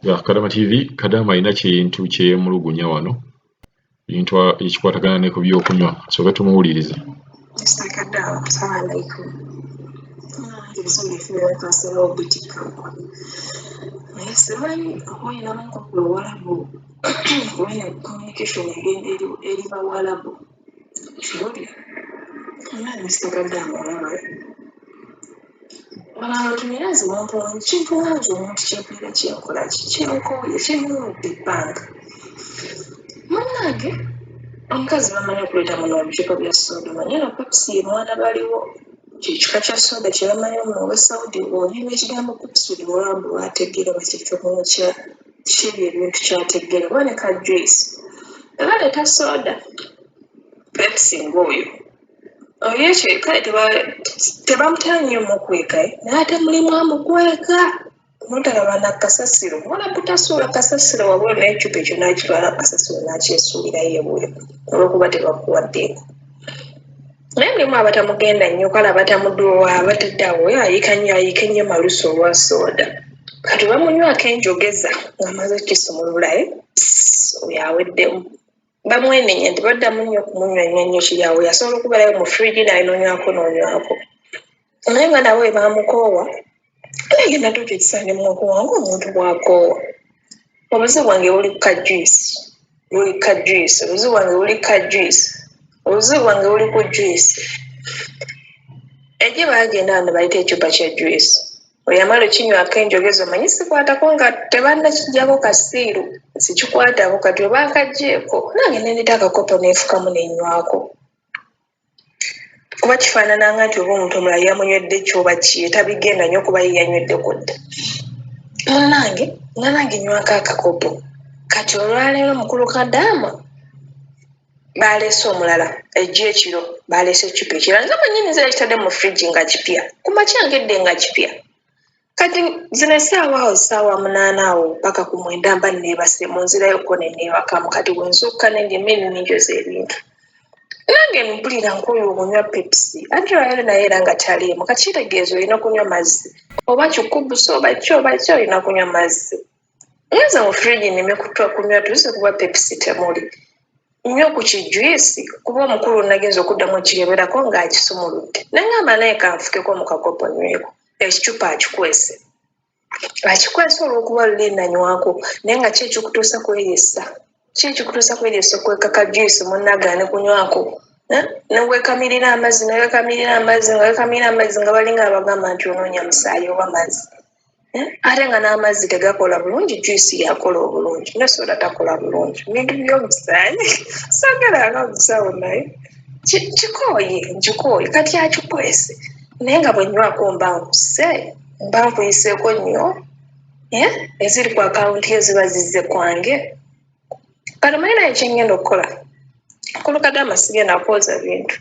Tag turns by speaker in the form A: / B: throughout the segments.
A: Ya Kadama TV Kadama ina kintu kyemulugunya wano bintu ekikwatagana ne ku byokunywa sobe tumuwulirize.
B: Kadama assalamu alaikum. Ebisonde fira kasero butika. Simanyi okwina manko ku Walabu wena communication eri ba Walabu kibuli Mr. Kadama tumirazi muntu kintu wangi omuntu kyekulira kyekola kyenkoye kyemuwadde ebbanga munnange omukazi bamanyi okuleeta muno ebicupa bya soda manyi no Pepsi mwana baliwo kyekika kya soda kye bamanyi muno owe Saudi bw'onyuma ekigambo Pepsi buli Walabu lwategeera bakyekyokolo kiri ebintu kyategeera boneka juice baleeta soda Pepsi ng'oyo oyo kale tebamutera nnyo mukweka naye ate mulimu amukweka mutalaba nakasasiro wala butasuula kasasiro wabula n'ekyupa ekyo n'akitwala kasasiro n'akyesuulirayo ebweru olw'okuba tebakuwaddeeko naye mulimu abatamugenda nnyo kale abatamuduwa abatadde awo ayiika nnyo malusu olwa sooda kati bamunywako enjogeza ng'amaze kisumululayo oyo aweddemu bamwenenya nti baddamu nnyo okumunywa nnyo kiri awo yasobola okubeerayo mu fridge naye n'onywako naye nga nawe bamukoowa agenda tuuka ekisaanye mukoowa ng'omuntu bw'akoowa obuzibu bwange buli ka juice obuzibu bwange buli ka juice obuzibu bwange buli ku juice ejje baagenda wano bayita ekyupa kya juice oyamala okinywako enjogeza omanyi sikwatako nga tebannakiggyako kasiiru sikikwatako kati oba akaggyeeko nange nendeta akakopo neefukamu nenywako kuba kifaanana nga nti oba omuntu omulala yamunywedde kyoba kiye tabigenda nnyo kuba ye yanyweddeko dda munnange nga nange nywako akakopo kati olwaleero mukulu Kadama baleese omulala ejja ekiro baleese ekicupa ekirala nze mwennyini nzira kitadde mu fridge nga kipya ku makya ngedde nga kipya kati zino essaawa awo ssaawa 8 awo paka ku 9 mba neebase mu nzira yokko neneebakamu kati bwe nsukka nengemeni ninjoza ebintu nange mpulira nkooye okunywa Pepsi ate olwaleero naye era nga taliimu kati kitegeeza olina okunywa mazzi oba kikubusa oba ki olina kunywa mazzi ngenza mu fridge neme kunywa tuze kuba Pepsi temuli nnyo ku kijuyisi kuba omukulu nagenza okuddamu ekireberako ng'akisumuludde nengamba naye kanfukeko mu kakopo nyweko ekicupa akikwese olw'okuba luli nanywako naye nga kyekikutuusa kweyesa okweka ka juice munnagaane kunywako neweekamirira amazzi nga balinga abagamba nti onoonya musaayi oba mazzi ate nga n'amazzi tegakola bulungi juice yakola obulungi ne soda takola bulungi bintu by'omusaayi sagalanga musawo naye nkikooye kati akikwese naye nga bwe nywako mba nkuyiseeko nnyo eziri ku akawunti eziba zizze kwange kati omanyi naye kyengenda okukola mukulu Kadama sigenda kwoza bintu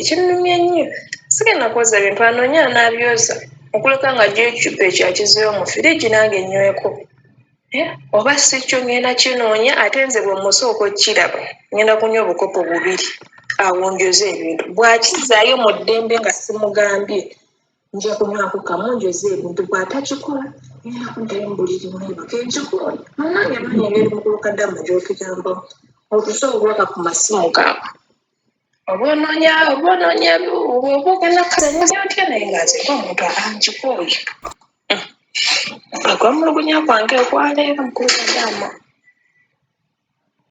B: kinnumye nnyo sigenda kwoza bintu anoonya n'abyoza okuleka nga gy'ekicupa ekyo akizeewo mu firiji nange nyweko oba si kyo ngenda kinoonya ate nze bwe musooka okkiraba ngenda kunywa obukopo 2 awo njoze ebintu bw'akizaayo mu ddembe nga simugambye nja kunywako kamu njoze ebintu bw'atakikola ngenda kuddayo mu buliri mwebaka ekikoola munnange manyi engeri mukulu Kadama gy'otuyambamu otusobolwaka ku masimu gaabo oba onoonya oba ogenda kazanyaza otya naye ng'azeko omuntu abankikooye akwamulugunya kwange okwaleero mukulu Kadama